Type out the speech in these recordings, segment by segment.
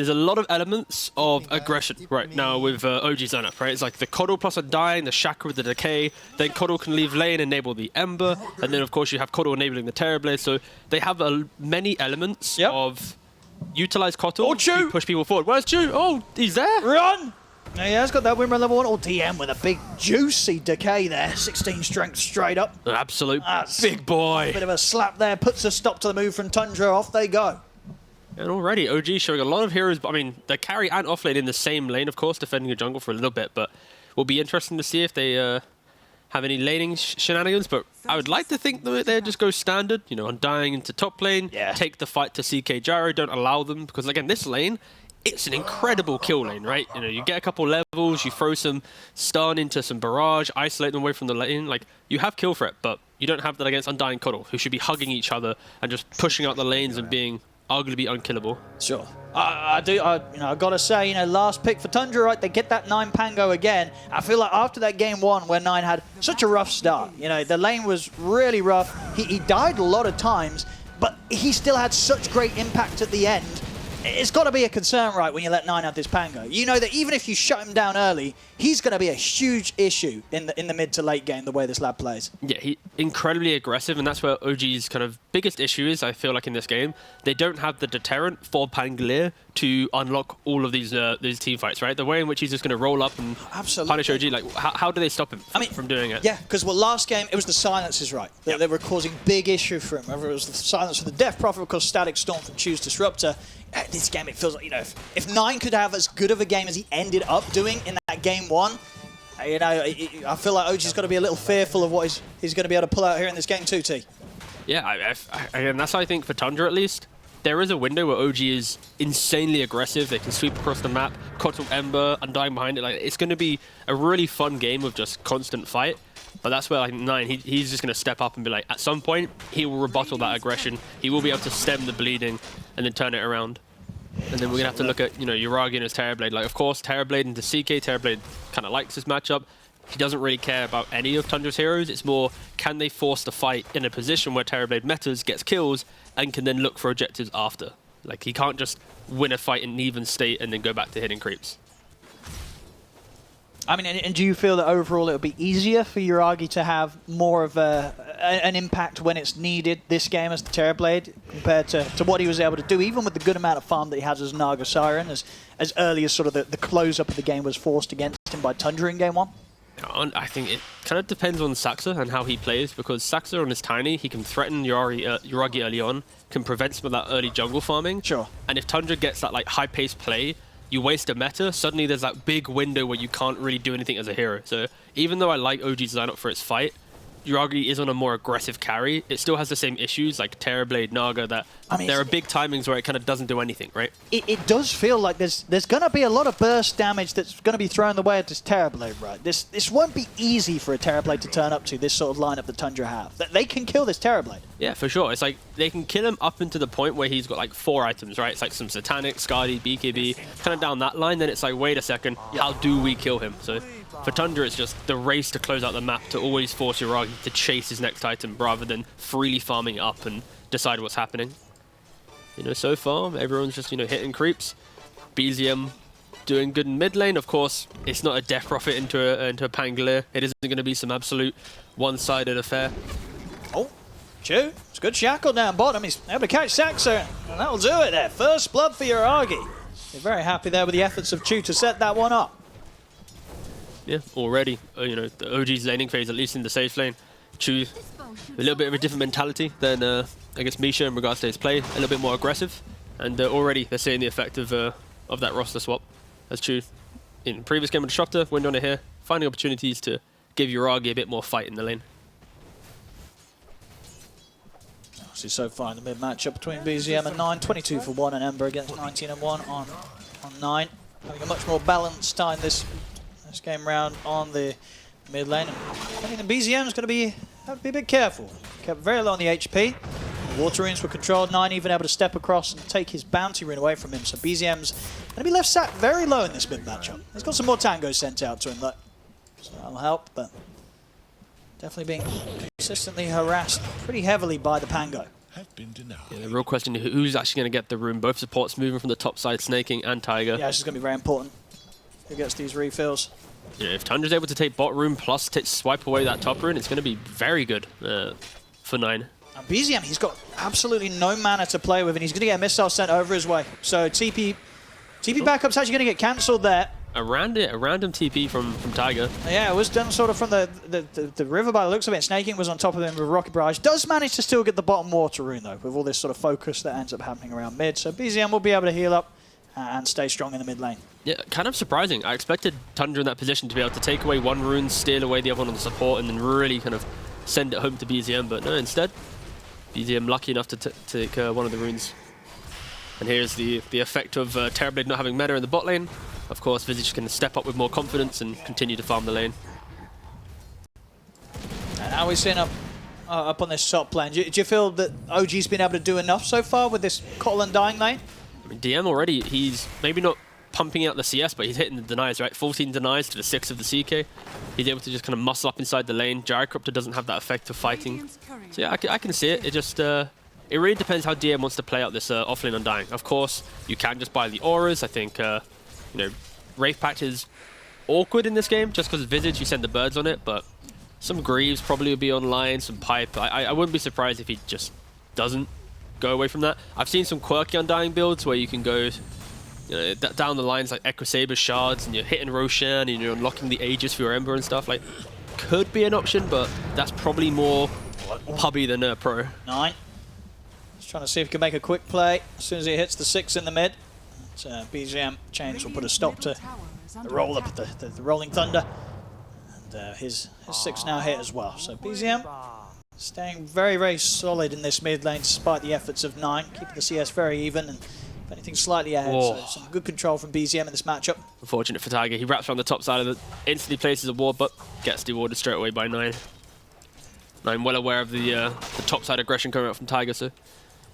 there's a lot of elements of aggression right now with OG's lineup, right? It's like the Coddle plus Undying, the Shaka with the Decay, then Coddle can leave lane, enable the Ember, and then of course you have Coddle enabling the Terrorblade, so they have many elements of utilize Coddle to push people forward. Where's Chu? Oh, he's there! Run! Now he has got that win run level 1, or DM with a big juicy Decay there, 16 strength straight up. An absolute big boy. A bit of a slap there, puts a stop to the move from Tundra, off they go. And already, OG showing a lot of heroes. I mean, they carry and offlane in the same lane, of course, defending the jungle for a little bit. But will be interesting to see if they have any laning shenanigans. But I would like to think that they just go standard, you know, Undying into top lane, take the fight to CK Gyro, don't allow them. Because, again, this lane, it's an incredible kill lane, right? You know, you get a couple levels, you throw some stun into some barrage, isolate them away from the lane. Like, you have kill threat, but you don't have that against Undying Coddle, who should be hugging each other and just pushing out the lanes and being arguably unkillable. Sure. I gotta say, last pick for Tundra, right? They get that 9 Pango again. I feel like after that game 1 where 9 had such a rough start, the lane was really rough. He died a lot of times, but he still had such great impact at the end. It's got to be a concern, right, when you let 9 have this Pango. You know that even if you shut him down early, he's going to be a huge issue in the mid to late game, the way this lad plays. Yeah, he's incredibly aggressive, and that's where OG's kind of biggest issue is, I feel like, in this game. They don't have the deterrent for Pangolier to unlock all of these team fights, right? The way in which he's just going to roll up and punish OG, like, how do they stop him from doing it? Yeah, because last game, it was the silences, right? They were causing big issue for him. Whether it was the silence for the Death Prophet, of course, Static Storm from Choose Disruptor. This game, it feels like, if 9 could have as good of a game as he ended up doing in that game 1, I feel like OG's got to be a little fearful of what he's going to be able to pull out here in this game 2, T. Yeah, and that's how I think for Tundra, at least. There is a window where OG is insanely aggressive. They can sweep across the map, Coddle Ember, Undying behind it. Like, it's going to be a really fun game of just constant fight. But that's where, like, 9, he's just going to step up and be like, at some point, he will rebuttal that aggression. He will be able to stem the bleeding and then turn it around. And then we're going to have to look at, Uragi and his Terrorblade. Like, of course, Terrorblade into CK. Terrorblade kind of likes this matchup. He doesn't really care about any of Tundra's heroes. It's more, can they force the fight in a position where Terrorblade metas, gets kills, and can then look for objectives after. Like, he can't just win a fight in an even state and then go back to hitting creeps. I mean, and do you feel that overall it would be easier for Uragi to have more of an impact when it's needed this game as the Terrorblade compared to what he was able to do, even with the good amount of farm that he has as Naga Siren, as early as sort of the close-up of the game was forced against him by Tundra in game 1? I think it kind of depends on Saxa and how he plays, because Saxa on his tiny, he can threaten Uragi early on, can prevent some of that early jungle farming. Sure. And if Tundra gets that like high-paced play, you waste a meta, suddenly there's that big window where you can't really do anything as a hero. So even though I like OG's lineup for its fight, Uragi is on a more aggressive carry. It still has the same issues like Terrorblade, Naga, that there are big timings where it kind of doesn't do anything, right? It does feel like there's going to be a lot of burst damage that's going to be thrown the way at this Terrorblade, right? This won't be easy for a Terrorblade to turn up to, this sort of lineup that Tundra have. They can kill this Terrorblade. Yeah, for sure. It's like they can kill him up into the point where he's got like 4 items, right? It's like some Satanic, Skadi, BKB, kind of down that line. Then it's like, wait a second, how do we kill him? So for Tundra, it's just the race to close out the map to always force Uragi to chase his next item rather than freely farming it up and decide what's happening. So far, everyone's just, hitting creeps. BZM doing good in mid lane. Of course, it's not a Death Prophet into a Pangolier. It isn't going to be some absolute one-sided affair. Oh, Chu, it's a good shackle down bottom. He's able to catch Saxa, and that'll do it there. First blood for Uragi. They're very happy there with the efforts of Chu to set that one up. Yeah, already, the OG's laning phase, at least in the safe lane. Chu, a little bit of a different mentality than, I guess, Misha in regards to his play. A little bit more aggressive. And already they're seeing the effect of that roster swap. As Chu, in previous game with Disruptor, went on it here, finding opportunities to give Uragi a bit more fight in the lane. Obviously, so far in the mid matchup between BZM and 9, 22 for 1 and Ember against 19 and 1 on 9. Having a much more balanced time this game round on the mid lane. I think the BZM's going to have to be a bit careful. Kept very low on the HP. The water runes were controlled. 9 even able to step across and take his bounty rune away from him. So BZM's going to be left sat very low in this mid matchup. He's got some more tangos sent out to him though, so that'll help. But definitely being consistently harassed pretty heavily by the Pango. Yeah, the real question is who's actually going to get the room. Both supports moving from the top side, Snaking and Tiger. Yeah, this is going to be very important. Who gets these refills? Yeah, if Tundra's able to take bot room plus swipe away that top rune, it's going to be very good for 9. Now BZM, he's got absolutely no mana to play with, and he's going to get a missile sent over his way. So TP backup's actually going to get cancelled there. A random TP from Tiger. Yeah, it was done sort of from the river by the looks of it. Snaking was on top of him with Rocket Barrage. Does manage to still get the bottom water rune, though, with all this sort of focus that ends up happening around mid. So BZM will be able to heal up and stay strong in the mid lane. Yeah, kind of surprising. I expected Tundra in that position to be able to take away one rune, steal away the other one on the support, and then really kind of send it home to BZM. But no, instead, BZM lucky enough to take one of the runes. And here's the effect of Terrorblade not having meta in the bot lane. Of course, Visage can step up with more confidence and continue to farm the lane. And how are we seeing up on this top lane? Do you feel that OG's been able to do enough so far with this Cottle and Dying lane? I mean, DM already, he's maybe not pumping out the CS, but he's hitting the denies, right? 14 denies to the 6 of the CK. He's able to just kind of muscle up inside the lane. Gyrocopter doesn't have that effect of fighting. So yeah, I can see it. It just, it really depends how DM wants to play out this offlane Undying. Of course, you can just buy the auras. I think, you know, Wraith Pact is awkward in this game just because Visage, you send the birds on it, but some Greaves probably would be online, some Pipe. I wouldn't be surprised if he just doesn't go away from that. I've seen some quirky Undying builds where you can go down the lines like Echo Saber shards and you're hitting Roshan and you're unlocking the Aegis for your Ember and stuff. Like, could be an option, but that's probably more hubby than pro. 9. Just trying to see if he can make a quick play as soon as he hits the 6 in the mid. BZM Chains will put a stop to the roll up the Rolling Thunder. And his 6 now hit as well. So BZM staying very, very solid in this mid lane despite the efforts of 9. Keeping the CS very even and if anything slightly ahead. Whoa. So some good control from BZM in this matchup. Unfortunate for Tiger. He wraps around the top side of it, instantly places a ward, but gets dewarded straight away by 9. 9 well aware of the top side aggression coming out from Tiger, so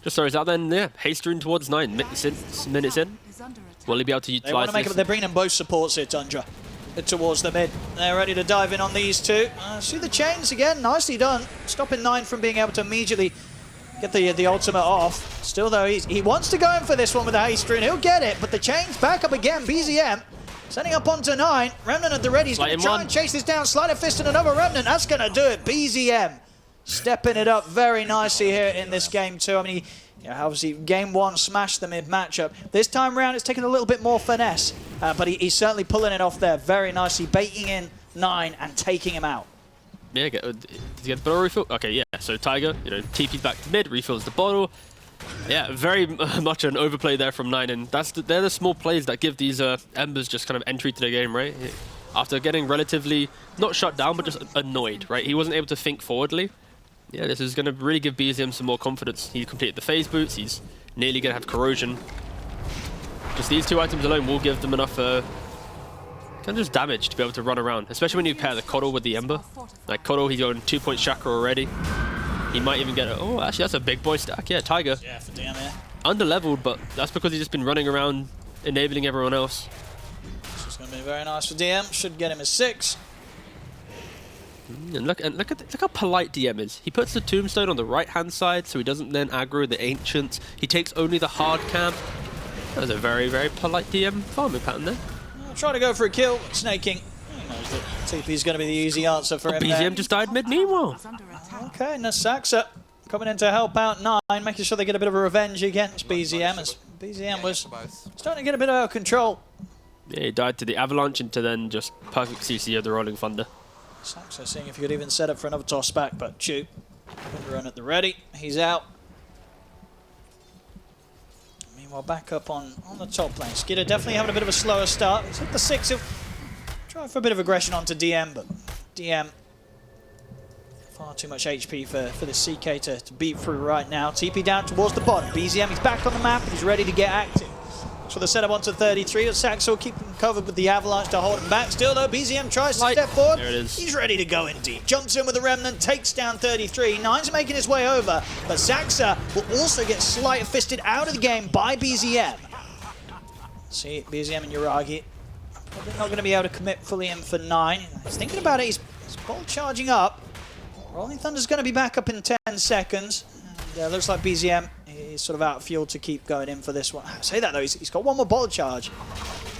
just throws out then, yeah, haste rune towards 9, minutes in. Will he be able to utilize this? They're bringing in both supports here, Tundra, towards the mid. They're ready to dive in on these two. See the chains again, nicely done. Stopping 9 from being able to immediately get the ultimate off. Still though, he wants to go in for this one with the haste rune. He'll get it, but the chains back up again. BZM sending up onto 9. Remnant at the ready. He's going to try and chase this down. Sleight of fist and another Remnant. That's going to do it. BZM stepping it up very nicely here in this game too. I mean, obviously game 1 smashed the mid matchup. This time round it's taken a little bit more finesse, but he's certainly pulling it off there very nicely, baiting in 9 and taking him out. Yeah, did he get the bottle refill? Okay, yeah, so Tiger, TP's back to mid, refills the bottle. Yeah, very much an overplay there from 9, and they're the small plays that give these Embers just kind of entry to the game, right? After getting relatively, not shut down, but just annoyed, right? He wasn't able to think forwardly. Yeah, this is going to really give BZM some more confidence. He completed the phase boots, he's nearly going to have corrosion. Just these 2 items alone will give them enough kind of just damage to be able to run around, especially when you pair the Coddle with the Ember. Like Coddle, he's going 2-point chakra already. He might even get oh, actually that's a big boy stack. Yeah, Tiger. Yeah, for DM, yeah. Under-leveled, but that's because he's just been running around enabling everyone else. This is going to be very nice for DM. Should get him his 6. And look how polite DM is. He puts the tombstone on the right-hand side, so he doesn't then aggro the ancients. He takes only the hard camp. That was a very, very polite DM farming pattern there. Trying to go for a kill, Snaking. He knows that TP is going to be the easy answer for him. BZM there. just died mid meanwhile. Okay, Nasaxa coming in to help out 9, making sure they get a bit of a revenge against BZM, as BZM was starting to get a bit out of control. Yeah, he died to the avalanche and to then just perfect CC of the Rolling Thunder. Saxo seeing if he could even set up for another toss back, but Chew. Run at the ready. He's out. Meanwhile, back up on the top lane. Skidder definitely having a bit of a slower start. He's hit the 6. He'll try for a bit of aggression onto DM, but DM far too much HP for the CK to beat through right now. TP down towards the bottom. BZM, he's back on the map and he's ready to get active. So the setup onto 33. Saxo keeping him covered with the avalanche to hold him back. Still though, BZM tries to step forward. There it is. He's ready to go in deep. Jumps in with the Remnant, takes down 33. 9's making his way over, but Saxa will also get sleight-fisted out of the game by BZM. See, BZM and Yuragi probably not going to be able to commit fully in for 9. He's thinking about it. He's ball charging up. Rolling Thunder's going to be back up in 10 seconds. Yeah, looks like BZM is sort of out of fuel to keep going in for this one. I say that though, he's got one more bottle charge.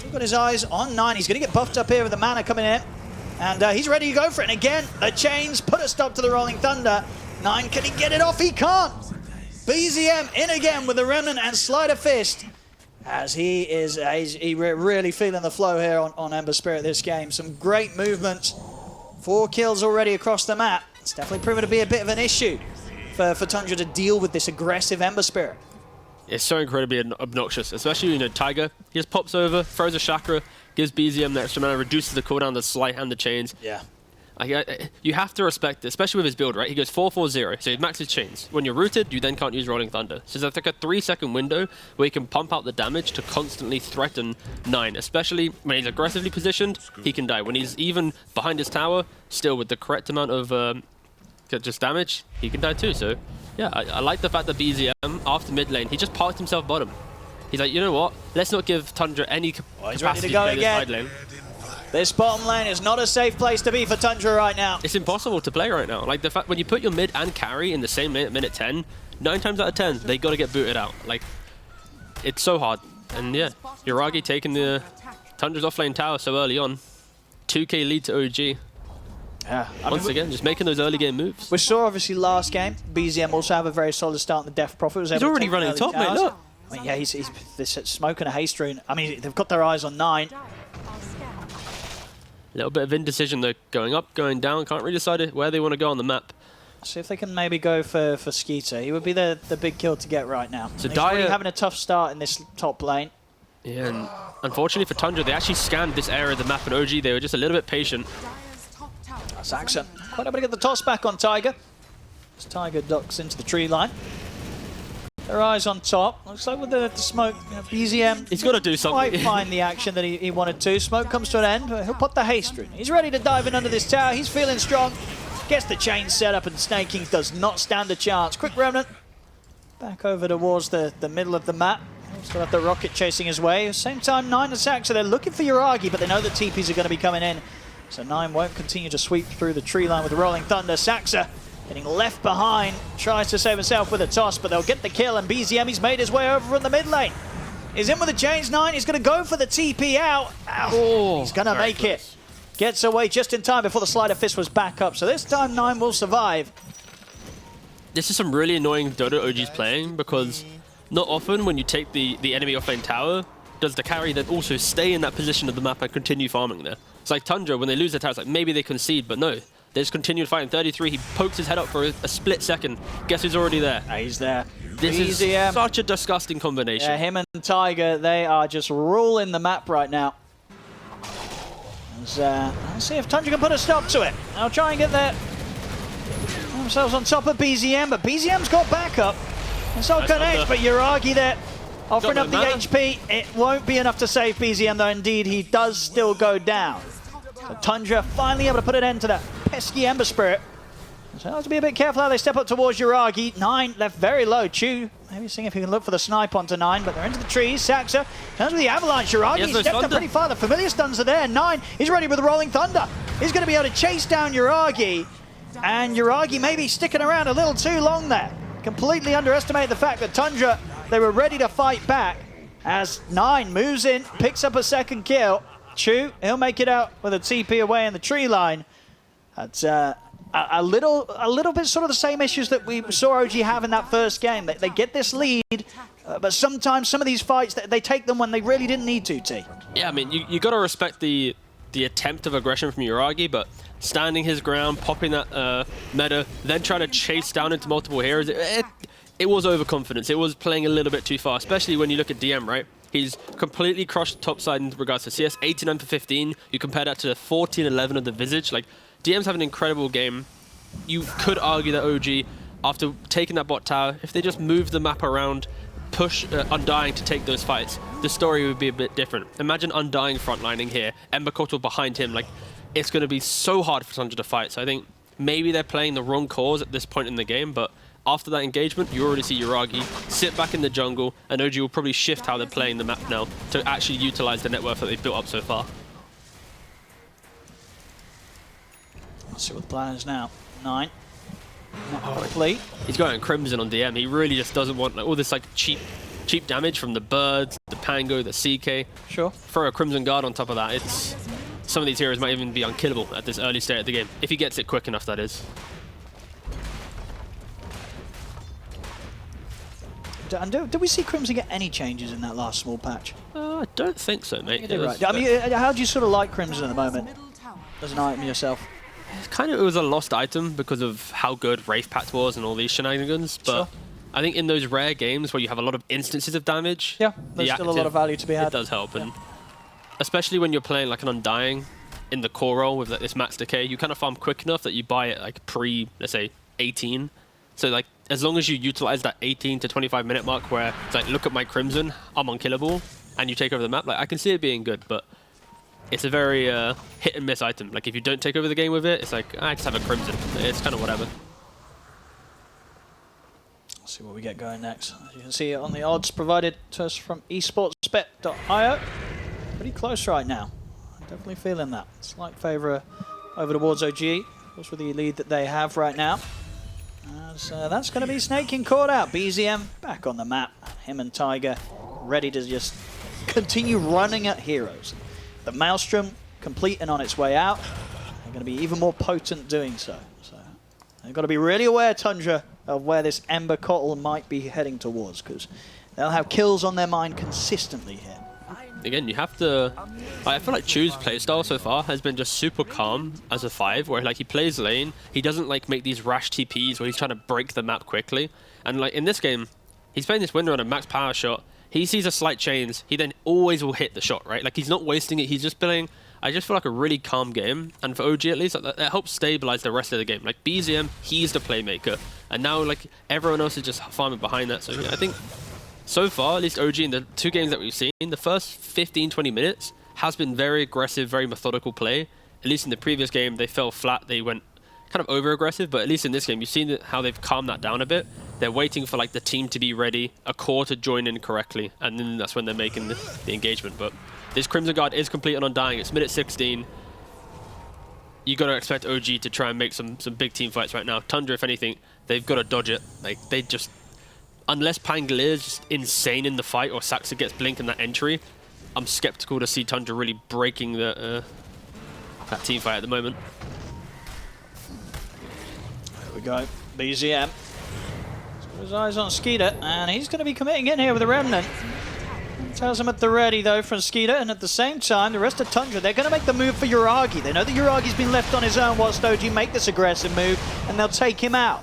He's got his eyes on 9. He's going to get buffed up here with the mana coming in. And he's ready to go for it. And again, the chains put a stop to the Rolling Thunder. 9, can he get it off? He can't. BZM in again with the Remnant and Sleight of Fist. As he is really feeling the flow here on Ember Spirit this game. Some great movements. 4 kills already across the map. It's definitely proven to be a bit of an issue for Tundra to deal with this aggressive Ember Spirit. It's so incredibly obnoxious, especially, you know, Tiger. He just pops over, throws a chakra, gives BZM the extra mana, reduces the cooldown, the slight, and the chains. Yeah. You have to respect it, especially with his build, right? He goes 4-4-0, so he maxes chains. When you're rooted, you then can't use Rolling Thunder. So there's like a 3-second window where he can pump out the damage to constantly threaten 9, especially when he's aggressively positioned, he can die. When he's even behind his tower, still with the correct amount of just damage, he can die too. So yeah, I like the fact that BZM, after mid lane, he just parked himself bottom. He's like, you know what? Let's not give Tundra any he's capacity ready to go play again. this side lane. This bottom lane is not a safe place to be for Tundra right now. It's impossible to play right now. Like, the fact when you put your mid and carry in the same lane at minute 10, 9 times out of 10, they got to get booted out. Like, it's so hard. And yeah, Yuragi taking the Tundra's offlane tower so early on. 2k lead to OG. Yeah, Once again, just making those early game moves. We saw obviously last game, BZM also have a very solid start in the Death Prophet. He's already running top, mate, look. I mean, yeah, he's this smoke and a haste rune. I mean, they've got their eyes on 9. A little bit of indecision though, going up, going down, can't really decide where they want to go on the map. See if they can maybe go for Skeeter. He would be the big kill to get right now. So he's already having a tough start in this top lane. Yeah, and unfortunately for Tundra, they actually scanned this area of the map in OG. They were just a little bit patient. Saxon quite able to get the toss back on Tiger. As Tiger ducks into the tree line. Their eyes on top. Looks like with the smoke, BZM. He's got to do something. Quite find the action that he wanted to. Smoke comes to an end, but he'll put the haste rune. He's ready to dive in under this tower. He's feeling strong. Gets the chain set up, and Snake King does not stand a chance. Quick Remnant. Back over towards the middle of the map. Still have the rocket chasing his way. At the same time, 9 and Saxa, they're looking for Yuragi, but they know that TPs are going to be coming in. So 9 won't continue to sweep through the tree line with the Rolling Thunder. Saxa getting left behind, tries to save himself with a toss, but they'll get the kill, and BZM, he's made his way over from the mid lane. He's in with the chains, 9, he's going to go for the TP out. Ow. He's going to make it. Gets away just in time before the Sleight of Fist was back up, so this time 9 will survive. This is some really annoying Dodo OG's playing, because not often when you take the enemy offlane tower, does the carry then also stay in that position of the map and continue farming there. It's like Tundra, when they lose their tower, it's like maybe they concede, but no. They just continued fighting. 33, he pokes his head up for a split second. Guess who's already there? He's there. This is such a disgusting combination. Yeah, him and Tiger, they are just ruling the map right now. Let's see if Tundra can put a stop to it. I'll try and get themselves on top of BZM, but BZM's got backup. And so connects, but Yuragi there offering up the HP. It won't be enough to save BZM, though indeed he does still go down. So Tundra finally able to put an end to that pesky Ember Spirit. So have to be a bit careful how they step up towards Yuragi. 9 left very low. Chu maybe seeing if he can look for the snipe onto 9, but they're into the trees. Saxa turns with the avalanche. Yuragi stepped up pretty far. The familiar stuns are there. 9 is ready with the Rolling Thunder. He's going to be able to chase down Yuragi. And Yuragi maybe sticking around a little too long there. Completely underestimated the fact that Tundra, they were ready to fight back. As 9 moves in, picks up a second kill. Chu, he'll make it out with a TP away in the tree line. That's a little bit sort of the same issues that we saw OG have in that first game. They get this lead, but sometimes some of these fights, they take them when they really didn't need to, T. Yeah, I mean, you got to respect the attempt of aggression from Yuragi, but standing his ground, popping that meta, then trying to chase down into multiple heroes, it was overconfidence. It was playing a little bit too far, especially when you look at DM, right? He's completely crushed top side in regards to CS, 89 for 15. You compare that to the 14-11 of the Visage. Like, DM's having an incredible game. You could argue that OG, after taking that bot tower, if they just move the map around, push Undying to take those fights, the story would be a bit different. Imagine Undying frontlining here, Ember Kotal behind him. Like, it's going to be so hard for Tundra to fight. So I think maybe they're playing the wrong cause at this point in the game, but after that engagement, you already see Yuragi sit back in the jungle, and OG will probably shift how they're playing the map now to actually utilize the network that they've built up so far. Let's see what the plan is now. 9. Not complete. He's going Crimson on DM. He really just doesn't want like all this like cheap damage from the birds, the Pango, the CK. Sure. Throw a Crimson Guard on top of that. It's some of these heroes might even be unkillable at this early state of the game if he gets it quick enough. That is. And did we see Crimson get any changes in that last small patch? I don't think so, mate. Right. I mean, how do you sort of like Crimson at the moment as an item yourself? It was a lost item because of how good Wraith Pact was and all these shenanigans, but Sure. I think in those rare games where you have a lot of instances of damage, Yeah, there's still a lot of value to be had. It does help, and especially when you're playing like an Undying in the core role with like this max decay, you kind of farm quick enough that you buy it like pre, let's say, 18. So like as long as you utilize that 18 to 25 minute mark where it's like, look at my Crimson, I'm unkillable, and you take over the map, like I can see it being good, but it's a very hit and miss item. Like if you don't take over the game with it, it's like, I just have a Crimson. It's kind of whatever. Let's see what we get going next. As you can see on the odds provided to us from esportsbet.io. Pretty close right now. I'm definitely feeling that. Slight favour over towards OG. Of course, with the lead that they have right now. So that's going to be snaking caught out. BZM back on the map. Him and Tiger ready to just continue running at heroes. The Maelstrom complete and on its way out. They're going to be even more potent doing so. So they've got to be really aware, Tundra, of where this Ember Cottle might be heading towards, because they'll have kills on their mind consistently here. Again, you have to... I feel like Chu's playstyle so far has been just super calm as a 5, where like he plays lane, he doesn't like make these rash TPs where he's trying to break the map quickly. And like in this game, he's playing this winner on a max power shot, he sees a slight chains, he then always will hit the shot, right? Like he's not wasting it, he's just playing... I just feel like a really calm game, and for OG at least, that helps stabilize the rest of the game. Like BZM, he's the playmaker, and now like everyone else is just farming behind that. So yeah, I think so far, at least OG in the 2 games that we've seen, the first 15-20 minutes has been very aggressive, very methodical play. At least in the previous game, they fell flat, they went kind of over-aggressive, but at least in this game, you've seen how they've calmed that down a bit. They're waiting for like the team to be ready, a core to join in correctly, and then that's when they're making the engagement. But this Crimson Guard is complete on Undying. It's minute 16. You got to expect OG to try and make some big team fights right now. Tundra, if anything, they've got to dodge it. Like they just, unless Pangolier is just insane in the fight or Saxa gets blink in that entry, I'm skeptical to see Tundra really breaking that team fight at the moment. There we go. BZM. He's got his eyes on Skeeter, and he's going to be committing in here with the Remnant. Tells him at the ready, though, from Skeeter, and at the same time, the rest of Tundra, they're going to make the move for Uragi. They know that Uragi's been left on his own whilst OG make this aggressive move, and they'll take him out.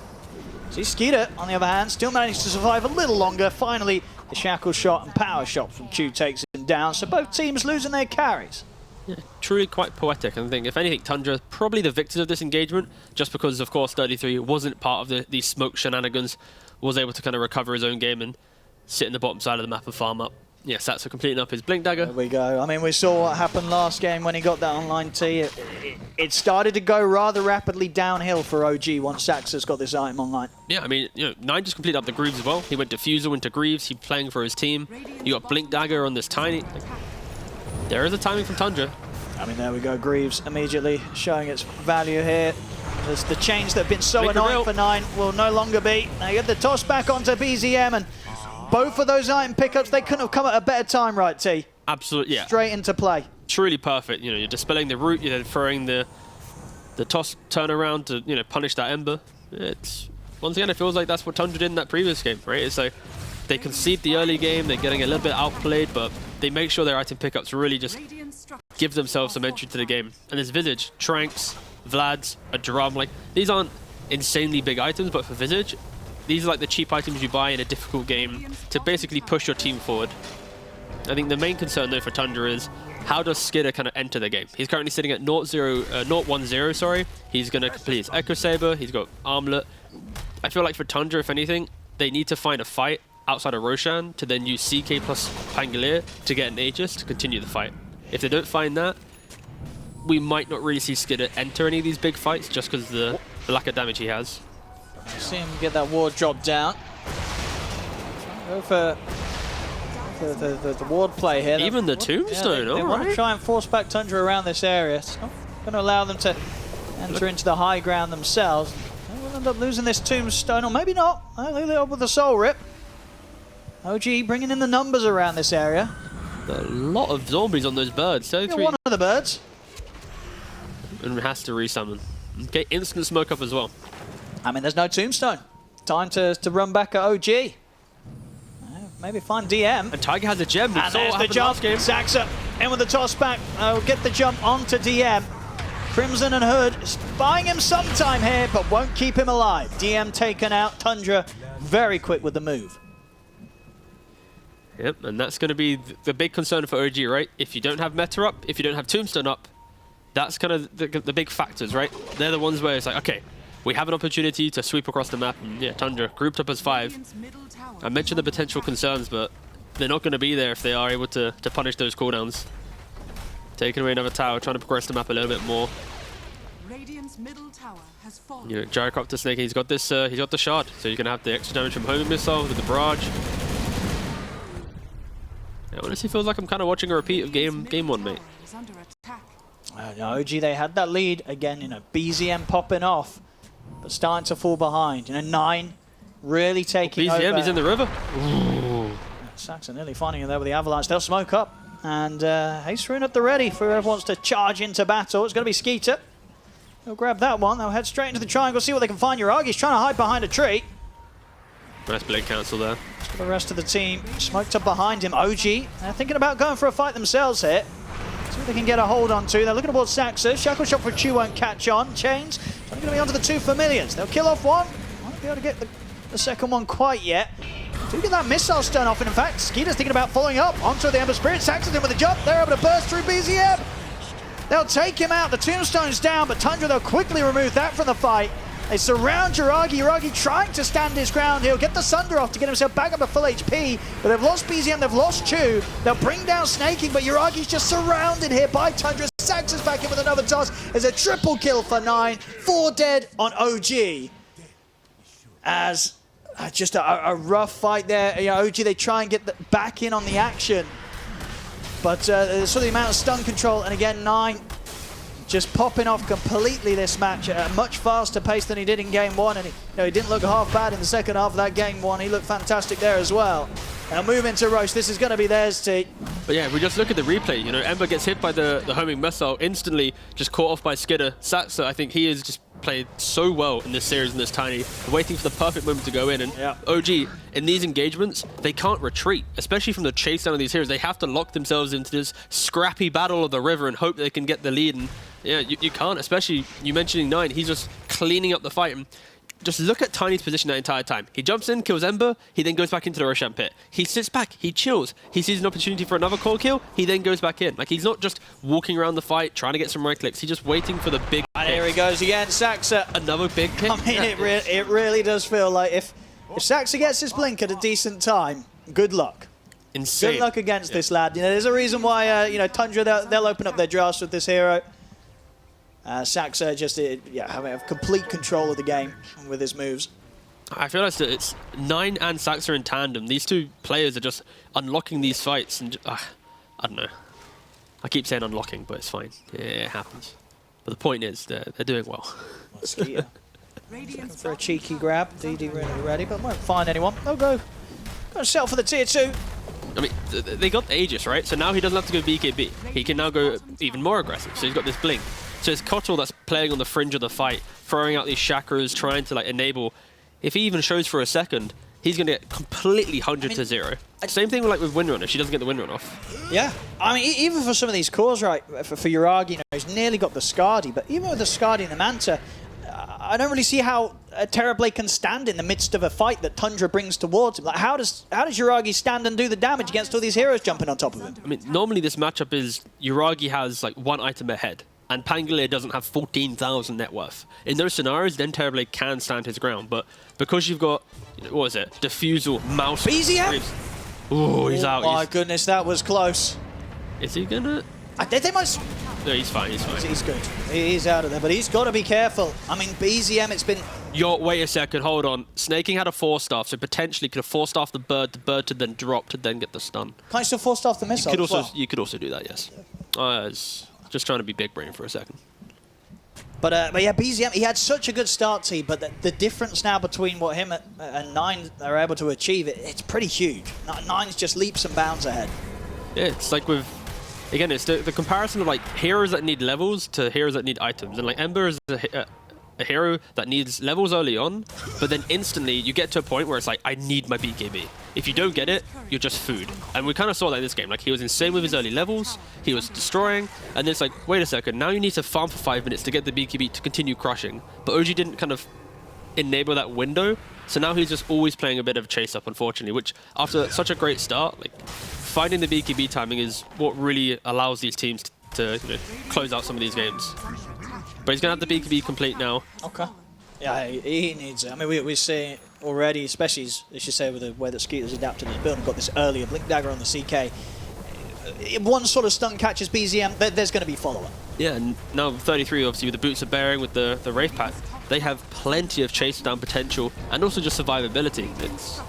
See, Skeeter, on the other hand, still managed to survive a little longer. Finally, the shackle shot and power shot from Chu takes him down, so both teams losing their carries. Yeah, truly quite poetic. I think, if anything, Tundra probably the victors of this engagement, just because, of course, 33 wasn't part of these smoke shenanigans, was able to kind of recover his own game and sit in the bottom side of the map and farm up. Yeah, Satsu completing up his Blink Dagger. There we go. I mean, we saw what happened last game when he got that online tee. It started to go rather rapidly downhill for OG once Saxa's got this item online. Yeah, I mean, you know, 9 just completed up the Greaves as well. He went Diffusal, went to Greaves, he's playing for his team. You got Blink Dagger on this tiny... There is a timing from Tundra. I mean, there we go. Greaves immediately showing its value here. There's the change that have been so Blink annoying reveal. for 9 will no longer be. Now you get the toss back onto BZM, and both of those item pickups, they couldn't have come at a better time, right, T? Absolutely, yeah. Straight into play. Truly perfect. You know, you're dispelling the root, you're then throwing the toss turnaround to, you know, punish that Ember. It's, once again, it feels like that's what Tundra did in that previous game, right? It's like they concede the early game, they're getting a little bit outplayed, but they make sure their item pickups really just give themselves some entry to the game. And there's Visage, Tranks, Vlad's, a drum. Like, these aren't insanely big items, but for Visage, these are like the cheap items you buy in a difficult game to basically push your team forward. I think the main concern though for Tundra is how does Skidder kind of enter the game? He's currently sitting at 0-10, sorry. He's going to complete his Echo Saber, he's got Armlet. I feel like for Tundra, if anything, they need to find a fight outside of Roshan to then use CK plus Pangolier to get an Aegis to continue the fight. If they don't find that, we might not really see Skidder enter any of these big fights just because of the lack of damage he has. See him get that ward drop down. Go for the ward play here. Even the tombstone, they want to try and force back Tundra around this area. It's not going to allow them to enter into the high ground themselves. With a end up losing this tombstone, or maybe not. They lead up with the soul rip. OG bringing in the numbers around this area. A lot of zombies on those birds. So One of the birds. And has to resummon. Okay, instant smoke up as well. I mean, there's no tombstone. Time to run back at OG. Maybe find DM. And Tiger has a gem. We And saw there's what the happened jump. last game. Saxa in with the toss back. Get the jump onto DM. Crimson and Hood buying him some time here, but won't keep him alive. DM taken out. Tundra very quick with the move. Yep, and that's going to be the big concern for OG, right? If you don't have meta up, if you don't have tombstone up, that's kind of the big factors, right? They're the ones where it's like, okay, we have an opportunity to sweep across the map. And yeah, Tundra grouped up as 5. I mentioned the potential concerns, but they're not going to be there if they are able to punish those cooldowns. Taking away another tower, trying to progress the map a little bit more. Radiant's middle tower has fallen. You know, Gyrocopter Snake, he's got this, he's got the shard, so you're going to have the extra damage from homing missile with the barrage. It honestly feels like I'm kind of watching a repeat of game 1, mate. OG, they had that lead. Again, you know, BZM popping off, but starting to fall behind. You know, 9 really taking over. BZM, he's in the river. Saxon nearly finding it there with the avalanche. They'll smoke up. And Ace Rune at the ready for whoever wants to charge into battle. It's going to be Skeeter. They'll grab that one. They'll head straight into the triangle, see what they can find. Yuragi's trying to hide behind a tree. Nice blade cancel there. For the rest of the team, smoked up behind him. OG, they're thinking about going for a fight themselves here. See what they can get a hold onto. They're looking towards Saxa. Shackle shot for Chu won't catch on. Chains, trying to be onto the 2 familiars. They'll kill off one. Won't be able to get the second one quite yet. Do get that missile stun off, and in fact, Skeeter's thinking about following up onto the Ember Spirit. Saxon's in with a jump. They're able to burst through BZM. They'll take him out. The tombstone's down, but Tundra, they'll quickly remove that from the fight. They surround Yuragi. Yuragi trying to stand his ground. He'll get the Sunder off to get himself back up to full HP, but they've lost BZM, they've lost Chu. They'll bring down Snaking, but Yuragi's just surrounded here by Tundra. Saxon's back in with another toss. There's a triple kill for 9. 4 dead on OG. As just a rough fight there. You know, OG, they try and get back in on the action. But sort of the amount of stun control, and again, 9 just popping off completely this match at a much faster pace than he did in game 1. And he didn't look half bad in the second half of that game 1. He looked fantastic there as well. Now move into Roche. This is going to be theirs, T. But yeah, if we just look at the replay, you know, Ember gets hit by the homing missile, instantly just caught off by Skidder. Saxa, I think he has just played so well in this series, in this tiny, waiting for the perfect moment to go in. And yeah. OG, in these engagements, they can't retreat, especially from the chase down of these heroes. They have to lock themselves into this scrappy battle of the river and hope they can get the lead. And yeah, you can't, especially you mentioning 9. He's just cleaning up the fight. And just look at Tiny's position that entire time. He jumps in, kills Ember, he then goes back into the Roshan pit. He sits back, he chills. He sees an opportunity for another core kill, he then goes back in. Like, he's not just walking around the fight, trying to get some right clicks. He's just waiting for the big And here he goes again, Saxa. Another big pick. I mean, it really does feel like if Saxa gets his blink at a decent time, good luck. Insane. Good luck against this lad. You know, there's a reason why, you know, Tundra, they'll open up their drafts with this hero. Saxa just, having complete control of the game with his moves. I feel like it's 9 and Saxa in tandem. These 2 players are just unlocking these fights, and I don't know. I keep saying unlocking, but it's fine. Yeah, it happens. But the point is, they're doing well. Skeeter. For a cheeky grab. DD really ready, but won't find anyone. They'll go settle for the tier 2. I mean, they got the Aegis, right? So now he doesn't have to go BKB. He can now go even more aggressive. So he's got this blink. So it's Kotal that's playing on the fringe of the fight, throwing out these chakras, trying to like enable. If he even shows for a second, he's going to get completely 100 to 0. Same thing with Windrunner. She doesn't get the Windrun off. Yeah. I mean, even for some of these cores, right, for Yuragi, you know, he's nearly got the Skadi, but even with the Skadi and the Manta, I don't really see how Terrorblade can stand in the midst of a fight that Tundra brings towards him. Like, how does Yuragi stand and do the damage against all these heroes jumping on top of him? I mean, normally this matchup is Yuragi has like 1 item ahead, and Pangolier doesn't have 14,000 net worth. In those scenarios, then Terrorblade can stand his ground, but because you've got, what is it, Diffusal, Mouse... BZM? Oh, he's out. Oh my goodness, that was close. Is he gonna... They might... No, he's fine, he's fine. He's good. He's out of there, but he's got to be careful. I mean, BZM, it's been... Yo, wait a second, hold on. Snaking had a 4-staff, so potentially could have 4-staffed the bird to then drop to then get the stun. Can't you still 4-staff the missile You could also do that, yes. I was just trying to be big brain for a second. But yeah, BZM, he had such a good start, T, but the difference now between what him and 9 are able to achieve, it's pretty huge. 9's just leaps and bounds ahead. Yeah, it's like with, again, it's the comparison of like heroes that need levels to heroes that need items. And like Ember is a hero that needs levels early on, but then instantly you get to a point where it's like, I need my BKB. If you don't get it, you're just food. And we kind of saw that in this game. Like, he was insane with his early levels, he was destroying, and then it's like, wait a second, now you need to farm for 5 minutes to get the BKB to continue crushing. But OG didn't kind of enable that window, so now he's just always playing a bit of chase up, unfortunately, which after such a great start, like, finding the BKB timing is what really allows these teams to close out some of these games. But he's going to have the BKB complete now. Okay. Yeah, he needs it. I mean, we see already, especially, as you say, with the way that Skeeter's adapted his build and got this earlier Blink Dagger on the CK. If one sort of stun catches BZM, there's going to be follow-up. Yeah, and now 33, obviously, with the Boots of Bearing, with the Wraith Pack, they have plenty of chase down potential and also just survivability. It's,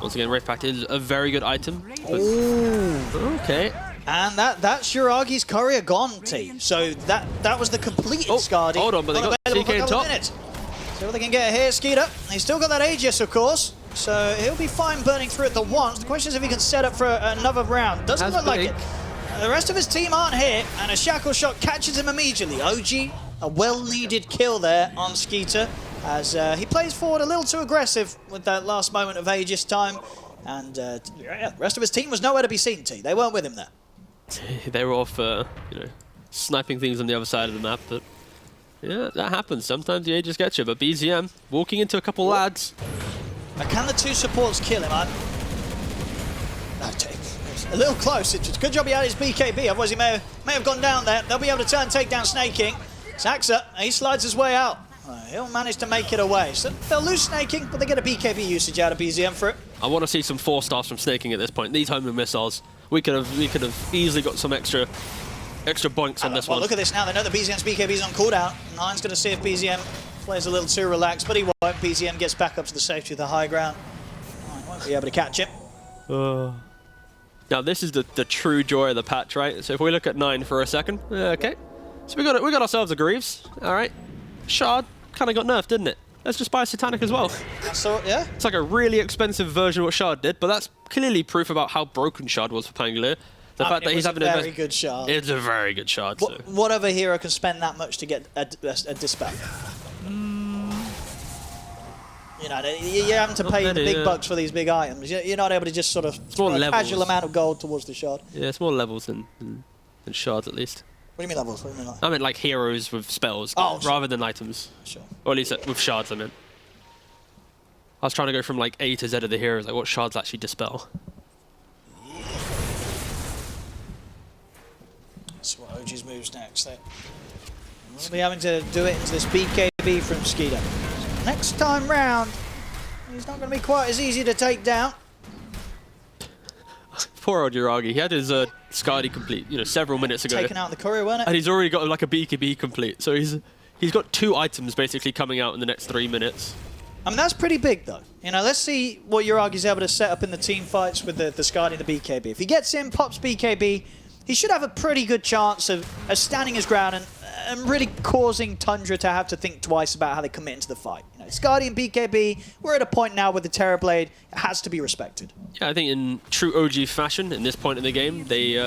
once again, Wraith Pack is a very good item. Ooh. Okay. And that's Yuragi's courier gone, T. So that was the completed Skadi. Hold on, but they got CK in top. See what they can get here, Skeeter. He's still got that Aegis, of course. So he'll be fine burning through it the once. The question is if he can set up for another round. Doesn't look like it. The rest of his team aren't here, and a shackle shot catches him immediately. OG, a well-needed kill there on Skeeter, as he plays forward a little too aggressive with that last moment of Aegis time. And yeah, the rest of his team was nowhere to be seen, T. They weren't with him there. They were off, sniping things on the other side of the map, but yeah, that happens. Sometimes the Aegis gets you, but BZM walking into a couple lads. Now, can the two supports kill him? A little close. It's a good job he had his BKB, otherwise he may have gone down there. They'll be able to turn take down Snaking. Saxa, he slides his way out. He'll manage to make it away. So they'll lose Snaking, but they get a BKB usage out of BZM for it. I want to see some 4-stars from Snaking at this point. These homing missiles. We could have easily got some extra boinks on this one. Look at this now. They know that BZM's BKB is on cooldown. 9's going to see if BZM plays a little too relaxed, but he won't. BZM gets back up to the safety of the high ground. 9 won't be able to catch him. Now this is the true joy of the patch, right? So if we look at 9 for a second, okay. So we got ourselves a Greaves. All right. Shard kind of got nerfed, didn't it? Let's just buy a Satanic as well. So yeah. It's like a really expensive version of what Shard did, but that's clearly proof about how broken Shard was for Pangolier. The fact that he's having a very good Shard. It's a very good Shard. What other hero can spend that much to get a dispel? You know, you're having to pay the big bucks for these big items. You're not able to just sort of throw a casual amount of gold towards the Shard. Yeah, it's more levels than Shards at least. What do you mean levels? What do you mean like? I mean like heroes with spells rather than items. Sure. Or at least with Shards, I mean. I was trying to go from like A to Z of the heroes, like what Shards actually dispel. That's what OG's moves next. We'll be having to do it into this BKB from Skeeter. So next time round, he's not going to be quite as easy to take down. Poor old Yuragi. He had his Skadi complete, several minutes ago. Taken out the courier, wasn't it? And he's already got like a BKB complete. So he's got 2 items basically coming out in the next 3 minutes. I mean, that's pretty big, though. Let's see what Yuragi's able to set up in the team fights with the Skadi and the BKB. If he gets in, pops BKB, he should have a pretty good chance of standing his ground and really causing Tundra to have to think twice about how they commit into the fight. Skadi and BKB, we're at a point now with the Terrorblade, it has to be respected. Yeah, I think in true OG fashion, in this point in the game, they...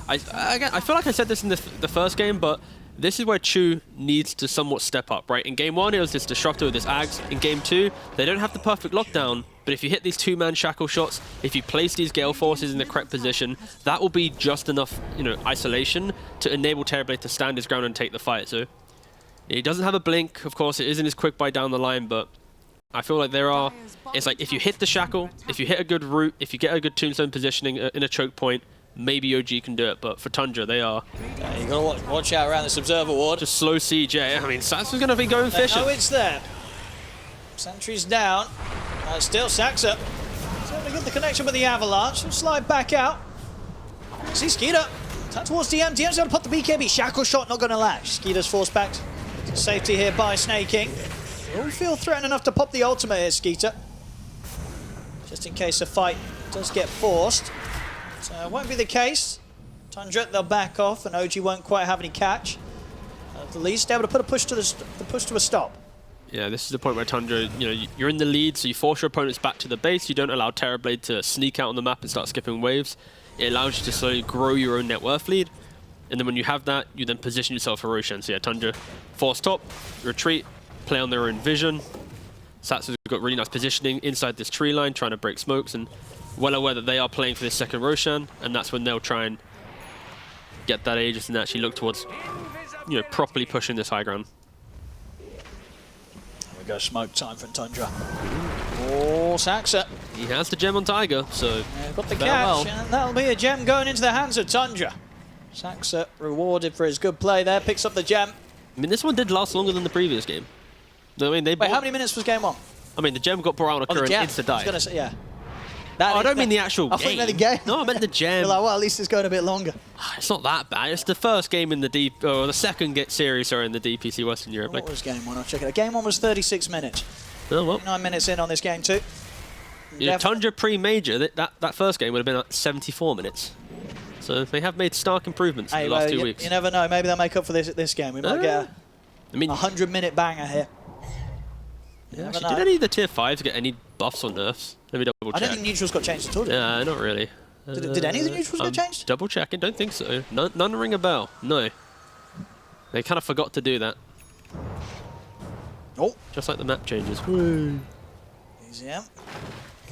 I feel like I said this in the first game, but this is where Chu needs to somewhat step up, right? In game 1, it was this Disruptor with this Ags. In game 2, they don't have the perfect lockdown, but if you hit these 2-man shackle shots, if you place these Gale Forces in the correct position, that will be just enough, isolation to enable Terrorblade to stand his ground and take the fight. So he doesn't have a blink, of course, it isn't his quick buy down the line, but I feel like it's like if you hit the shackle, if you hit a good route, if you get a good tombstone positioning in a choke point, maybe OG can do it, but for Tundra, they are... Yeah, you got to watch out around this Observer Ward. Just slow CJ. I mean, Sax is going to be going fishing. Oh, it's there. Sentry's down. Still Saxa. He's able to get the connection with the Avalanche. He'll slide back out. See Skeeter. Turn towards DM. DM's able to put the BKB. Shackle shot not going to latch. Skeeter's forced back to safety here by Snaking. Will feel threatened enough to pop the ultimate here, Skeeter. Just in case the fight does get forced. So it won't be the case. Tundra, they'll back off, and OG won't quite have any catch. At least able to put a push to a stop. Yeah, this is the point where Tundra, you're in the lead, so you force your opponents back to the base. You don't allow Terrorblade to sneak out on the map and start skipping waves. It allows you to slowly grow your own net worth lead. And then when you have that, you then position yourself for Roshan. So yeah, Tundra force top, retreat, play on their own vision. Satsu's got really nice positioning inside this tree line, trying to break smokes, and well aware that they are playing for this second Roshan, and that's when they'll try and get that Aegis and actually look towards, properly pushing this high ground. There we go, smoke time from Tundra. Oh, Saxa. He has the gem on Tiger, so yeah, got the catch, and that'll be a gem going into the hands of Tundra. Saxa rewarded for his good play there, picks up the gem. I mean, this one did last longer than the previous game. I mean, Wait, how many minutes was game one? I mean, the gem got brought out on a current insta-die. I was going to say, yeah. I don't mean the actual game. I thought you meant the game. No, I meant the gem. You're like, well, at least it's going a bit longer. It's not that bad. It's the first game in the the second series in the DPC Western Europe. What was game one? I'll check it out. Game one was 36 minutes. Oh, well. 9 minutes in on this game two. Tundra pre-major, that first game would have been like 74 minutes. So they have made stark improvements in the last 2 weeks. You never know. Maybe they'll make up for this game. We might get a 100-minute banger here. Yeah, actually, did any of the tier 5s get any buffs or nerfs? Let me double check. I don't think neutrals got changed at all, did Yeah, not really. Did any of the neutrals get changed? Double checking, don't think so. None ring a bell, no. They kind of forgot to do that. Oh. Just like the map changes. Easy, yeah.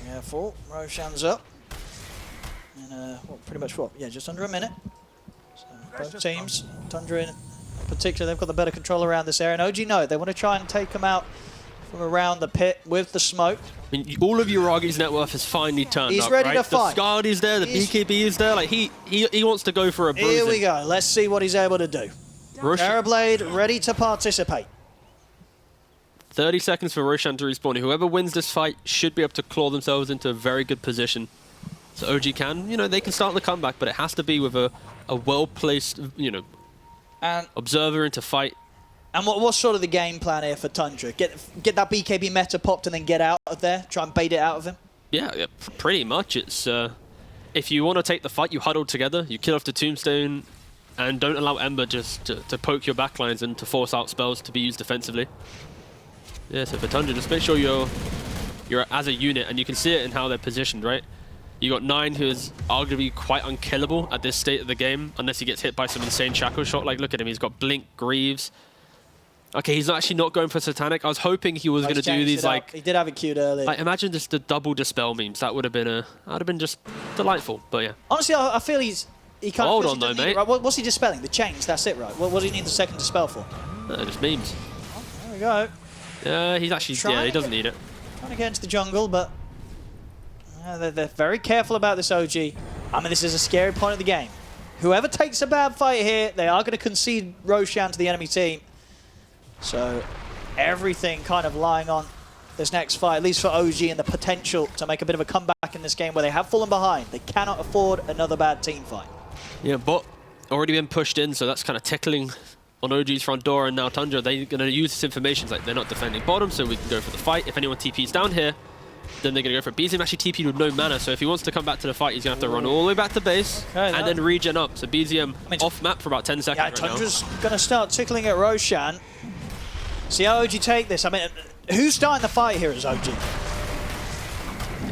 Careful, Roshan's up. And pretty much what? Yeah, just under a minute. So both teams, Tundra in particular, they've got the better control around this area. And OG no, they want to try and take them out from around the pit with the smoke. I mean, all of Uragi's net worth has finally turned up. He's ready to fight. The Scardy's there, the BKB is there. Like he wants to go for a bruising. Here we go. Let's see what he's able to do. Terrorblade ready to participate. 30 seconds for Roshan to respawn. Whoever wins this fight should be able to claw themselves into a very good position. So OG can, they can start the comeback, but it has to be with a well-placed, and observer into fight. And what's sort of the game plan here for Tundra? Get that BKB meta popped and then get out of there? Try and bait it out of him? Yeah, pretty much. It's if you want to take the fight, you huddle together, you kill off the tombstone, and don't allow Ember just to poke your backlines and to force out spells to be used defensively. Yeah, so for Tundra, just make sure you're as a unit, and you can see it in how they're positioned, right? You got 9, who is arguably quite unkillable at this state of the game, unless he gets hit by some insane shackle shot. Like, look at him, he's got Blink, Greaves. Okay, he's actually not going for Satanic. I was hoping he was going to do these, like... He did have it queued earlier. Like, imagine just the double Dispel memes. That would have been just delightful, but yeah. Honestly, I feel he can't... Hold on though, mate. Right? What's he dispelling? The chains, that's it, right? What does he need the second Dispel for? Just memes. Oh, there we go. He's actually... Yeah, he doesn't need it. Trying to get into the jungle, but... they're very careful about this OG. I mean, this is a scary point of the game. Whoever takes a bad fight here, they are going to concede Roshan to the enemy team. So everything kind of lying on this next fight, at least for OG, and the potential to make a bit of a comeback in this game where they have fallen behind. They cannot afford another bad team fight. Yeah, but already been pushed in, so that's kind of tickling on OG's front door, and now Tundra, they're going to use this information. Like, they're not defending bottom, so we can go for the fight. If anyone TP's down here, then they're going to go for it. BZM actually TP'd with no mana, so if he wants to come back to the fight, he's going to have to run all the way back to base and then regen up. So BZM off map for about 10 seconds right now. Tundra's going to start tickling at Roshan. See how OG take this. I mean, who's starting the fight here as OG?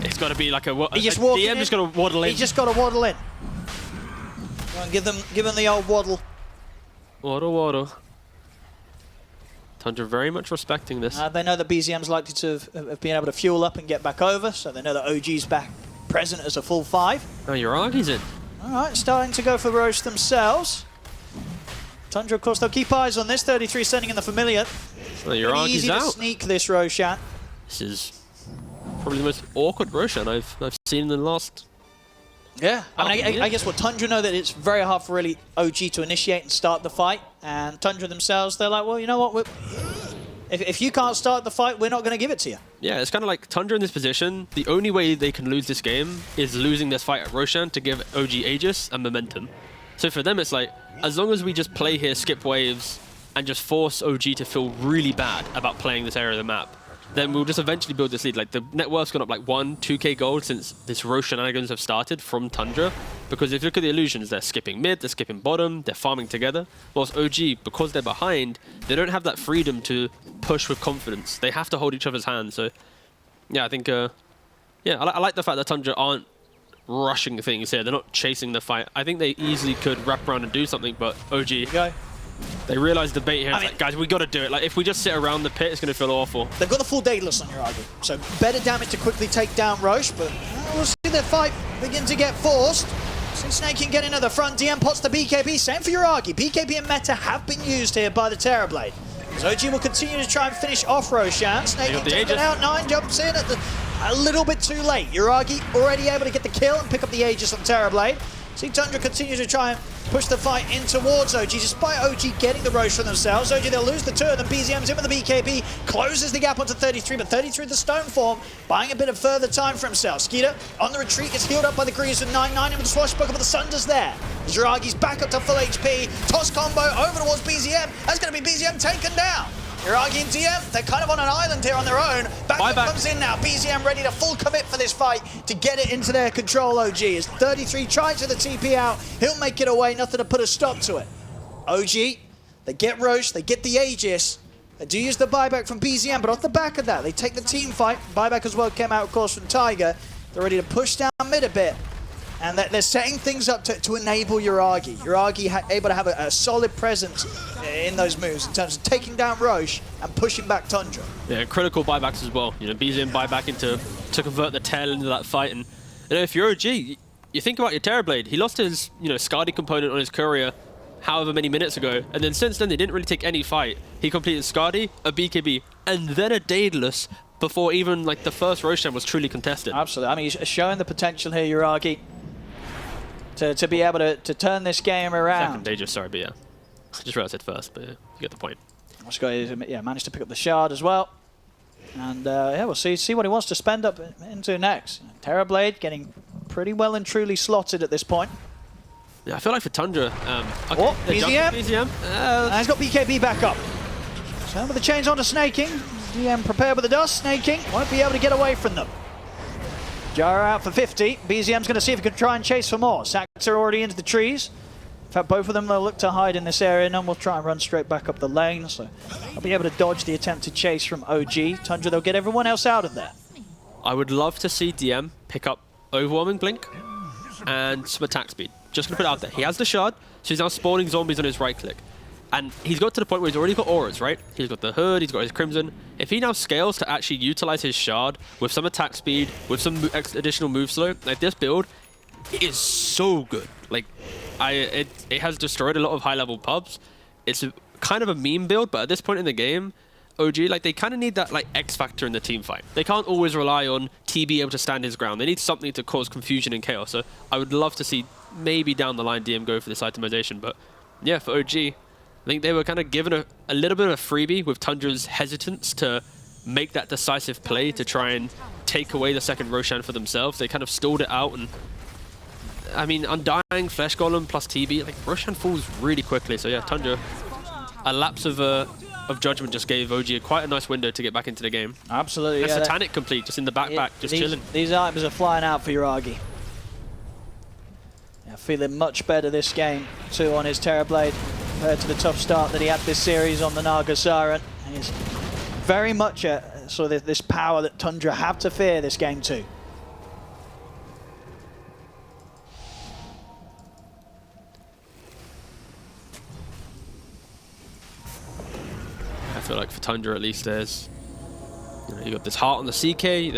It's got to be like a DM just got to waddle in. He's just got to waddle in. Go on, give them the old waddle. Waddle. Tundra very much respecting this. They know that BZM's likely to have been able to fuel up and get back over, so they know that OG's back present as a full 5. Oh, Uragi's in. All right, starting to go for Roche themselves. Tundra, of course, they'll keep eyes on this. 33 sending in the familiar. So Uragi's easy out. To sneak this Roshan. This is probably the most awkward Roshan I've seen in the last... Yeah, I guess what Tundra know that it's very hard for really OG to initiate and start the fight, and Tundra themselves, they're like, well, you know what, if you can't start the fight, we're not going to give it to you. Yeah, it's kind of like Tundra in this position, the only way they can lose this game is losing this fight at Roshan to give OG Aegis and momentum. So for them, it's like, as long as we just play here, skip waves, and just force OG to feel really bad about playing this area of the map, then we'll just eventually build this lead. Like, the net worth's gone up like 2K gold since this Roshan shenanigans have started from Tundra. Because if you look at the illusions, they're skipping mid, they're skipping bottom, they're farming together. Whilst OG, because they're behind, they don't have that freedom to push with confidence. They have to hold each other's hands. So, yeah, I think, yeah, I like the fact that Tundra aren't rushing things here. They're not chasing the fight. I think they easily could wrap around and do something, but OG, they realize the bait here. It's like, guys, we got to do it. Like, if we just sit around the pit, it's going to feel awful. They've got the full Daedalus on Uragi, so better damage to quickly take down Roche, but we'll see the fight begin to get forced. See Snaking getting to the front, DM pots the BKB, same for Uragi. BKB and Meta have been used here by the Terrorblade. As OG will continue to try and finish off Roshan. Snaking taken out, 9 jumps in at a little bit too late. Uragi already able to get the kill and pick up the Aegis on Terrorblade. See Tundra continue to try and push the fight in towards OG, despite OG getting the Roche for themselves. OG, they'll lose the turn, and BZM's in with the BKB, closes the gap onto 33, but 33 the stone form, buying a bit of further time for himself. Skeeter on the retreat is healed up by the Greaves with 9-9, and with the swashbuckle, but the Sunder's there. Jiragi's back up to full HP, toss combo over towards BZM, that's going to be BZM taken down. Uragi and DM, they're kind of on an island here on their own. Back comes in now. BZM ready to full commit for this fight to get it into their control, OG. As 33 tries to the TP out, he'll make it away, nothing to put a stop to it. OG, they get Roche, they get the Aegis. They do use the buyback from BZM, but off the back of that, they take the team fight. Buyback as well came out, of course, from Tiger. They're ready to push down mid a bit. And they're setting things up to enable Uragi. Uragi able to have a solid presence in those moves in terms of taking down Roche and pushing back Tundra. Yeah, critical buybacks as well. You know, BZM buyback to convert the tail into that fight. And you know, if you're OG, you think about your Terrorblade. He lost his Skadi component on his courier however many minutes ago, and then since then they didn't really take any fight. He completed Skadi, a BKB, and then a Daedalus before even like the first Roshan was truly contested. Absolutely. I mean, he's showing the potential here, Uragi, to be able to turn this game around. Second Daedalus, sorry, but yeah. I just realized it first, but yeah, you get the point. Yeah, managed to pick up the shard as well. And yeah, we'll see what he wants to spend up into next. Terrorblade getting pretty well and truly slotted at this point. Yeah, I feel like for Tundra, okay, BZM. And he's got BKB back up. So with the chains onto Snaking. DM prepared with the dust. Snaking won't be able to get away from them. Jara out for 50. BZM's going to see if he can try and chase for more. Sacks are already into the trees. In fact, both of them will look to hide in this area. None will try and run straight back up the lane. So they'll be able to dodge the attempted chase from OG. Tundra, they'll get everyone else out of there. I would love to see DM pick up Overwhelming Blink and some attack speed. Just going to put it out there. He has the shard, so he's now spawning zombies on his right click. And he's got to the point where he's already got auras, right? He's got the Hood, he's got his Crimson. If he now scales to actually utilize his shard with some attack speed, with some additional move slow, like this build is so good. Like, it has destroyed a lot of high-level pubs. It's kind of a meme build, but at this point in the game, OG, like, they kind of need that, like, X factor in the team fight. They can't always rely on TB able to stand his ground. They need something to cause confusion and chaos. So I would love to see maybe down the line DM go for this itemization. But yeah, for OG, I think they were kind of given a little bit of a freebie with Tundra's hesitance to make that decisive play to try and take away the second Roshan for themselves. They kind of stalled it out, and I mean, Undying, Flesh Golem plus TB, like Roshan falls really quickly. So yeah, Tundra, a lapse of judgment just gave OG quite a nice window to get back into the game. Absolutely. And Satanic complete, just in the backpack, just chilling. These items are flying out for Uragi. Yeah, feeling much better this game too on his Terrorblade compared to the tough start that he had this series on the Naga Siren. And he's very much sort of this power that Tundra have to fear this game too. I feel like for Tundra at least there's, you got this heart on the CK.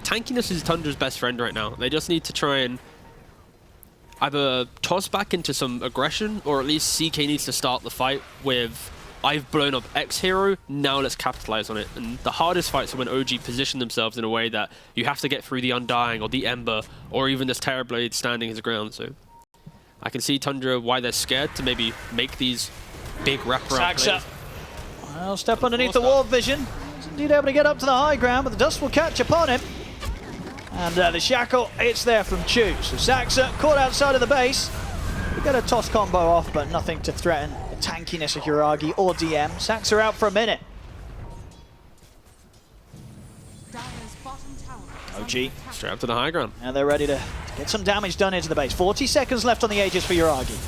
Tankiness is Tundra's best friend right now. They just need to try and either toss back into some aggression, or at least CK needs to start the fight with, I've blown up X hero, now let's capitalize on it. And the hardest fights are when OG position themselves in a way that you have to get through the Undying or the Ember or even this Terrorblade standing his ground. So I can see Tundra why they're scared to maybe make these big wraparound plays. Well, step underneath the wall vision. He's indeed able to get up to the high ground, but the dust will catch upon him. And the shackle, it's there from Chu. So Saxa caught outside of the base. We get a toss combo off, but nothing to threaten the tankiness of Uragi or DM. Saxa out for a minute. Dire's bottom tower OG straight up to the high ground. And they're ready to Get some damage done into the base. 40 seconds left on the Aegis for Uragi.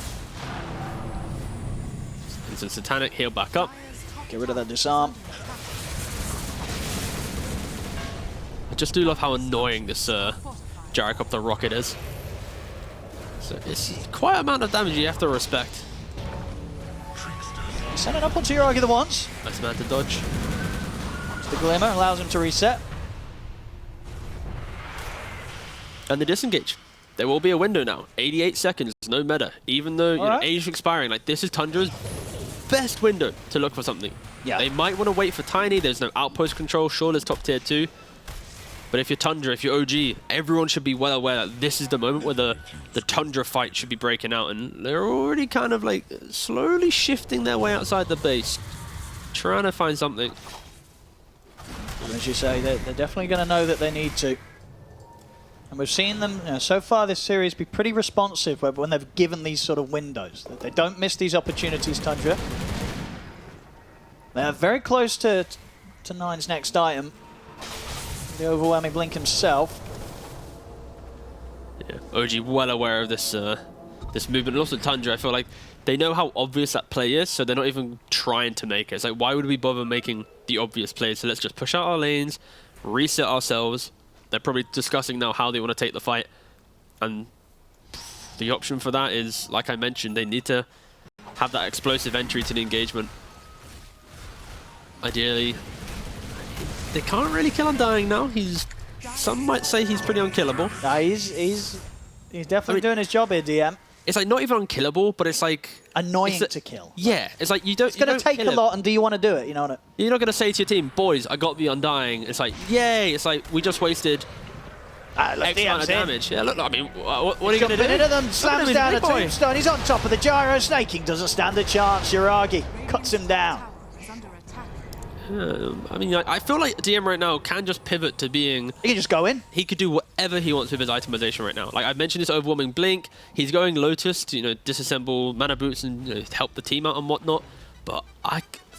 Instant Satanic, heal back up. Get rid of that disarm. I just do love how annoying this Gyrocopter rocket is. So it's quite an amount of damage you have to respect. Send it up onto Uragi the once. Nice man to dodge. The Glimmer allows him to reset. And the disengage. There will be a window now. 88 seconds, no meta. Even though age is expiring, like this is Tundra's best window to look for something. Yeah. They might want to wait for Tiny. There's no outpost control. Sure, there's top tier 2. But if you're Tundra, if you're OG, everyone should be well aware that this is the moment where the Tundra fight should be breaking out. And they're already kind of like slowly shifting their way outside the base, trying to find something. As you say, they're definitely going to know that they need to. And we've seen them, so far this series, be pretty responsive when they've given these sort of windows. They don't miss these opportunities, Tundra. They're very close to Nine's next item. The overwhelming blink himself. Yeah, OG well aware of this this movement. And also Tundra, I feel like they know how obvious that play is, so they're not even trying to make it. It's like, why would we bother making the obvious play? So let's just push out our lanes, reset ourselves. They're probably discussing now how they want to take the fight. And the option for that is, like I mentioned, they need to have that explosive entry to the engagement. Ideally, they can't really kill Undying now. Some might say he's pretty unkillable. Nah, he's definitely doing his job here, DM. It's like not even unkillable, but it's like annoying to kill. Yeah, it's like you don't. It's going to take a lot, and do you want to do it? You know what? You're not going to say to your team, boys, I got the Undying. It's like, yay! It's like we just wasted X amount of damage. Yeah, look, I mean, what are you going to do? Into them, slams down a tombstone. He's on top of the gyro. Snaking doesn't stand a chance. Uragi cuts him down. I mean, I feel like DM right now can just pivot to being... He can just go in. He could do whatever he wants with his itemization right now. Like I mentioned this overwhelming blink. He's going Lotus to, disassemble mana boots and help the team out and whatnot. But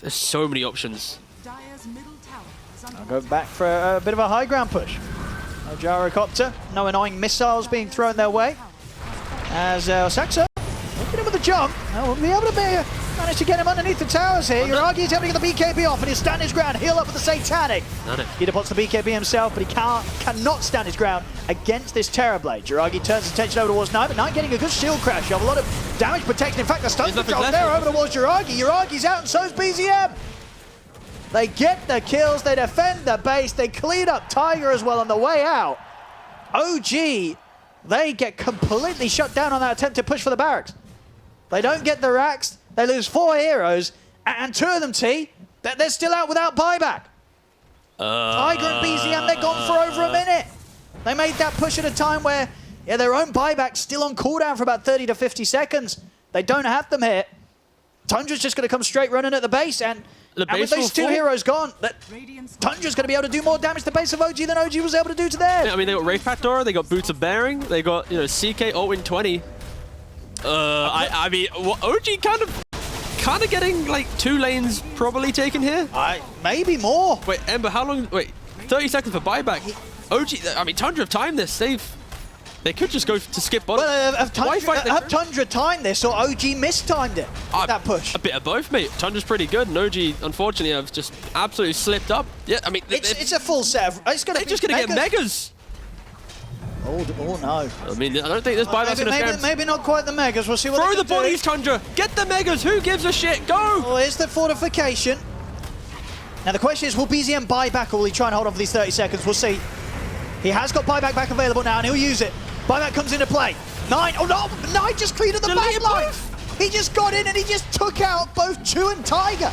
there's so many options. I'll go back for a bit of a high ground push. No gyrocopter. No annoying missiles being thrown their way. As Saxo looking in with the jump. We'll be able to manage to get him underneath the towers here. Uragi's able to get the BKB off and he'll stand his ground. Heal up with the Satanic. He depots the BKB himself, but he cannot stand his ground against this Terrorblade. Uragi turns his attention over towards Knight, but Knight getting a good shield crash. You have a lot of damage protection. In fact, the stun control there over towards Uragi. Uragi's out and so's BZM. They get the kills, they defend the base, they clean up Tiger as well on the way out. OG, they get completely shut down on that attempt to push for the barracks. They don't get the racks. They lose 4 heroes, and 2 of them, they're still out without buyback. Tiger and BZM, they're gone for over a minute. They made that push at a time where their own buyback's still on cooldown for about 30 to 50 seconds. They don't have them here. Tundra's just going to come straight running at the base, and with those 2 heroes gone, Tundra's going to be able to do more damage to the base of OG than OG was able to do to theirs. Yeah, I mean, they got Wraith Pact Aura, they got Boots of Bearing, they got, CK ult in 20. I mean, OG kind of getting like 2 lanes probably taken here. Maybe more. Wait, Ember, how long? Wait, 30 seconds for buyback. OG, I mean, Tundra have timed this. They could just go to skip bottom. Well, have Tundra timed this or OG mistimed it? That push. A bit of both, mate. Tundra's pretty good, and OG, unfortunately, have just absolutely slipped up. Yeah, I mean, it's a full set of. They're just going to get megas. Oh no. I mean, I don't think this buyback's going to stand. Maybe not quite the megas. We'll see what Throw the bodies, Tundra. Get the megas. Who gives a shit? Go. Oh, here's the fortification. Now the question is, will BZM buy back or will he try and hold on for these 30 seconds? We'll see. He has got buyback back available now, and he'll use it. Buyback comes into play. Nine. Oh no! Nine just cleared the back line. He just got in and he just took out both Chu and Tiger.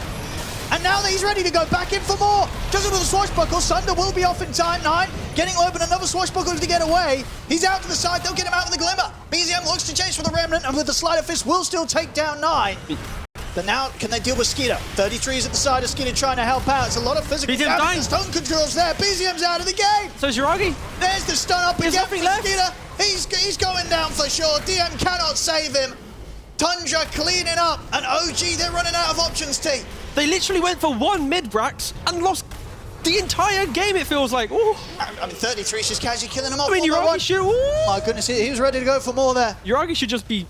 And now that he's ready to go back in for more. Does it with a swashbuckle. Sunder will be off in time. Nine getting open, another swashbuckle to get away. He's out to the side. They'll get him out with the glimmer. BZM looks to chase for the remnant, and with the sleight of fist will still take down Nine. But now, can they deal with Skeeter? 33 is at the side of Skeeter trying to help out. It's a lot of physical damage. The stun controls there. BZM's out of the game. So is Uragi. There's the stun up again for Skeeter. He's going down for sure. DM cannot save him. Tundra cleaning up, and OG, they're running out of options, T. They literally went for 1 mid-brax and lost the entire game, it feels like. Ooh. I mean, 33 is just casually killing him off. I mean, Uragi should. Ooh. My goodness, he was ready to go for more there. Uragi should just be.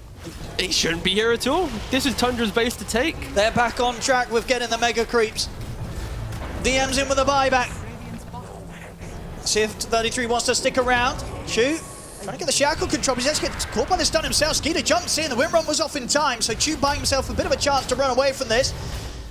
He shouldn't be here at all. This is Tundra's base to take. They're back on track with getting the mega creeps. DM's in with a buyback. See if 33 wants to stick around. Chu trying to get the shackle control. He's just get caught by the stun himself. Skeeter jumps in. The win run was off in time, so Chu buying himself a bit of a chance to run away from this.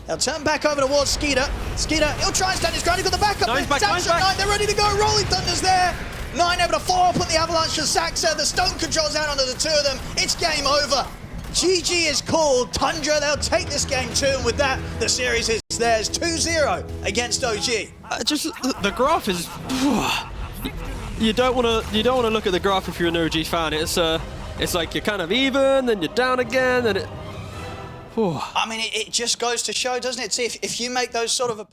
They'll turn back over towards Skeeter. Skeeter, he'll try and stand his ground. He's got the backup. Nine's back, Saxa, Nine, they're ready to go. Rolling Thunders there. Nine able to follow up on the avalanche to Saxa. The stone controls out onto the two of them. It's game over. GG is called. Tundra, they'll take this game too, and with that, the series is theirs. 2-0 against OG. Just the graph is. You don't want to look at the graph if you're an OG fan. It's like you're kind of even, then you're down again, and it. I mean, it just goes to show, doesn't it? See, if you make those sort of